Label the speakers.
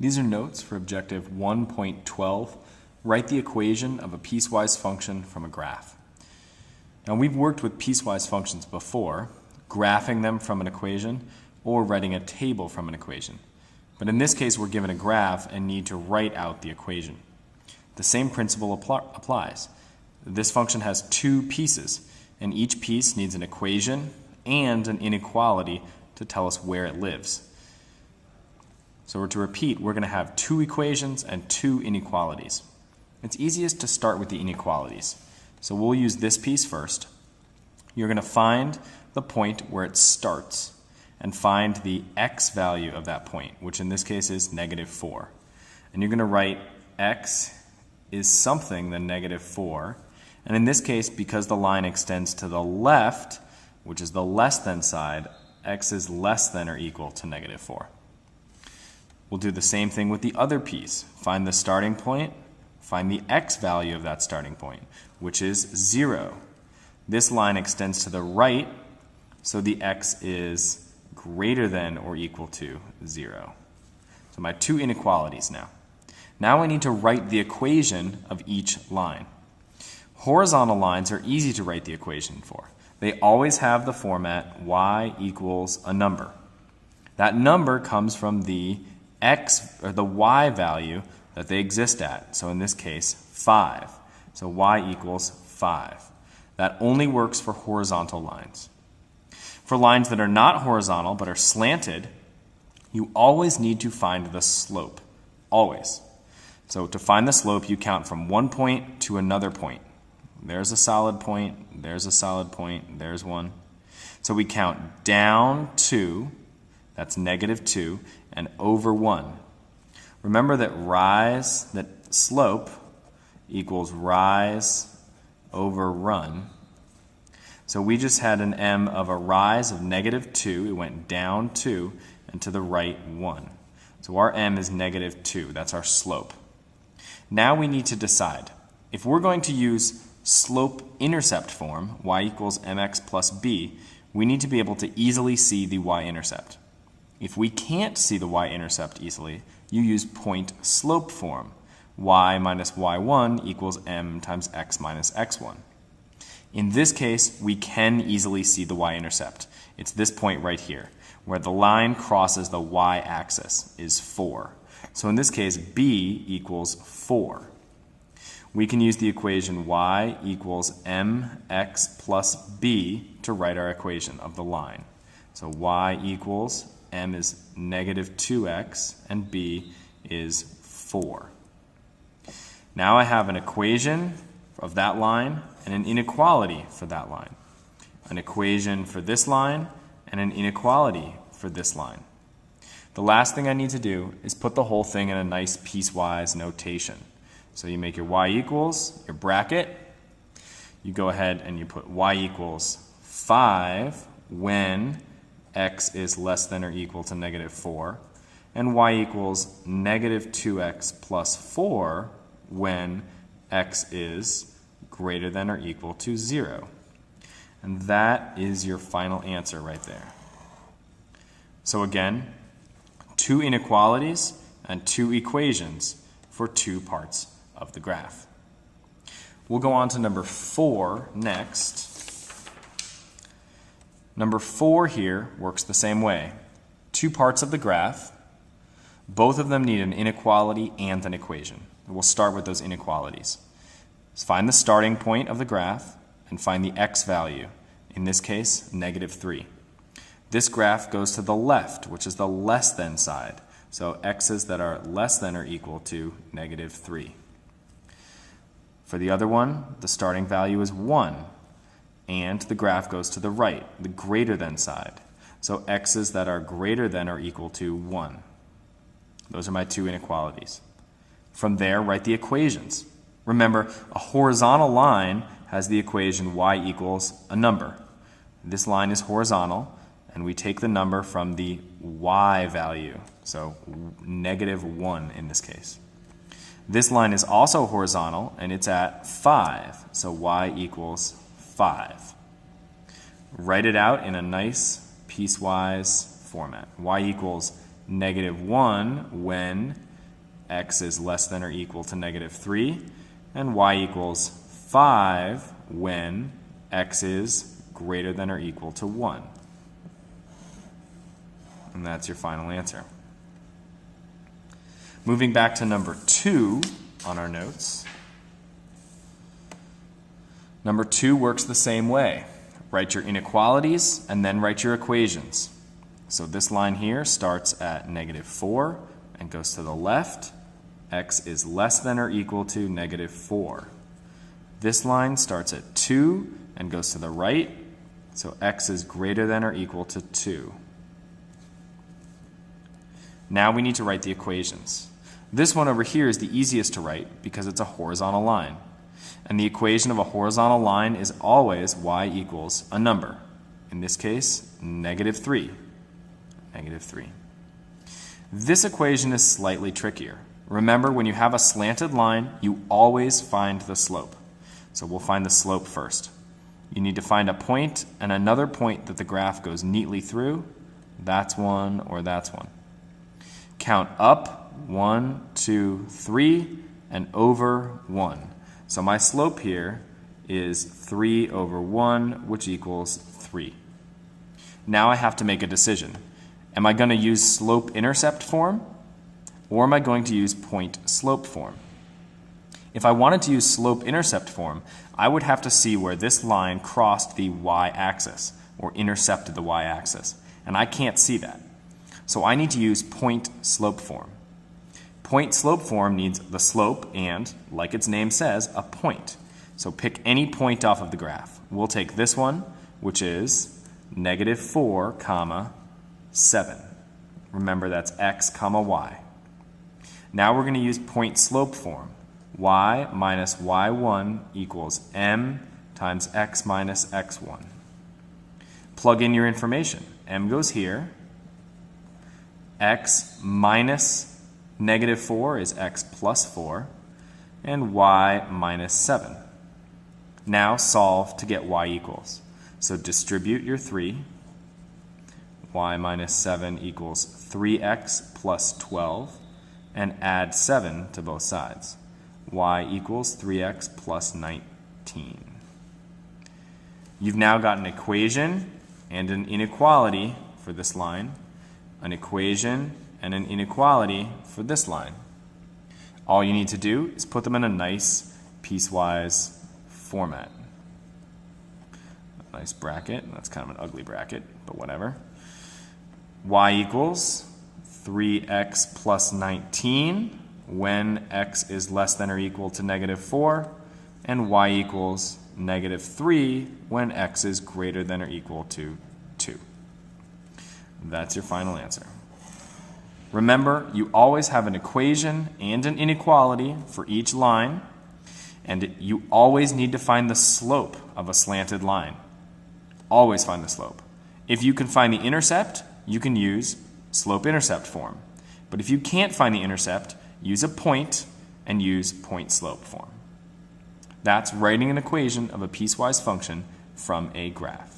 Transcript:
Speaker 1: These are notes for objective 1.12. Write the equation of a piecewise function from a graph. Now we've worked with piecewise functions before, graphing them from an equation or writing a table from an equation. But in this case we're given a graph and need to write out the equation. The same principle applies. This function has two pieces, and each piece needs an equation and an inequality to tell us where it lives. So to repeat, we're going to have two equations and two inequalities. It's easiest to start with the inequalities. So we'll use this piece first. You're going to find the point where it starts and find the x value of that point, which in this case is -4. And you're going to write x is something than -4. And in this case, because the line extends to the left, which is the less than side, x is less than or equal to -4. We'll do the same thing with the other piece. Find the starting point, find the x value of that starting point, which is 0. This line extends to the right, so the x is greater than or equal to 0. So my two inequalities now. Now I need to write the equation of each line. Horizontal lines are easy to write the equation for. They always have the format y equals a number. That number comes from the x or the y value that they exist at. So in this case, 5. So y equals 5. That only works for horizontal lines. For lines that are not horizontal but are slanted, you always need to find the slope. Always. So to find the slope, you count from one point to another point. There's a solid point, there's a solid point, there's one. So we count down 2, that's -2, and over 1. Remember that slope equals rise over run. So we just had an m of a rise of -2, it went down 2, and to the right 1. So our m is -2, that's our slope. Now we need to decide. If we're going to use slope-intercept form, y equals mx plus b, we need to be able to easily see the y-intercept. If we can't see the y-intercept easily, you use point-slope form, y minus y1 equals m times x minus x1. In this case, we can easily see the y-intercept. It's this point right here, where the line crosses the y-axis is 4. So in this case, b equals 4. We can use the equation y equals mx plus b to write our equation of the line. So y equals, m is -2x, and b is 4. Now I have an equation of that line and an inequality for that line. An equation for this line and an inequality for this line. The last thing I need to do is put the whole thing in a nice piecewise notation. So you make your y equals, your bracket, you go ahead and you put y equals 5 when x is less than or equal to -4, and y equals -2x plus 4 when x is greater than or equal to 0. And that is your final answer right there. So again, two inequalities and two equations for two parts of the graph. We'll go on to number 4 next. Number 4 here works the same way. Two parts of the graph. Both of them need an inequality and an equation. We'll start with those inequalities. Let's find the starting point of the graph and find the x value. In this case, -3. This graph goes to the left, which is the less than side. So x's that are less than or equal to -3. For the other one, the starting value is 1, and the graph goes to the right, the greater than side. So x's that are greater than or equal to 1. Those are my two inequalities. From there, write the equations. Remember, a horizontal line has the equation y equals a number. This line is horizontal, and we take the number from the y value, so -1 in this case. This line is also horizontal, and it's at 5, so y equals 5. Write it out in a nice piecewise format. Y equals -1 when x is less than or equal to negative 3, and y equals 5 when x is greater than or equal to 1. And that's your final answer. Moving back to number 2 on our notes. Number 2 works the same way. Write your inequalities and then write your equations. So this line here starts at negative 4 and goes to the left. X is less than or equal to negative 4. This line starts at 2 and goes to the right. So x is greater than or equal to 2. Now we need to write the equations. This one over here is the easiest to write because it's a horizontal line. And the equation of a horizontal line is always y equals a number. In this case, negative 3. Negative 3. This equation is slightly trickier. Remember, when you have a slanted line, you always find the slope. So we'll find the slope first. You need to find a point and another point that the graph goes neatly through. That's one or that's one. Count up 1, 2, 3, and over 1. So my slope here is 3 over 1, which equals 3. Now I have to make a decision. Am I going to use slope-intercept form, or am I going to use point-slope form? If I wanted to use slope-intercept form, I would have to see where this line crossed the y-axis, or intercepted the y-axis, and I can't see that. So I need to use point-slope form. Point-slope form needs the slope and, like its name says, a point. So pick any point off of the graph. We'll take this one, which is negative 4, comma, 7. Remember, that's x, comma, y. Now we're going to use point-slope form. Y minus y1 equals m times x minus x1. Plug in your information. M goes here. X minus negative 4 is x plus 4, and y minus 7. Now solve to get y equals. So distribute your 3. Y minus 7 equals 3x plus 12, and add 7 to both sides. Y equals 3x plus 19. You've now got an equation and an inequality for this line, an equation and an inequality for this line. All you need to do is put them in a nice piecewise format. A nice bracket. That's kind of an ugly bracket, but whatever. Y equals 3x plus 19 when x is less than or equal to negative 4, and y equals negative 3 when x is greater than or equal to 2. That's your final answer. Remember, you always have an equation and an inequality for each line, and you always need to find the slope of a slanted line. Always find the slope. If you can find the intercept, you can use slope-intercept form. But if you can't find the intercept, use a point and use point-slope form. That's writing an equation of a piecewise function from a graph.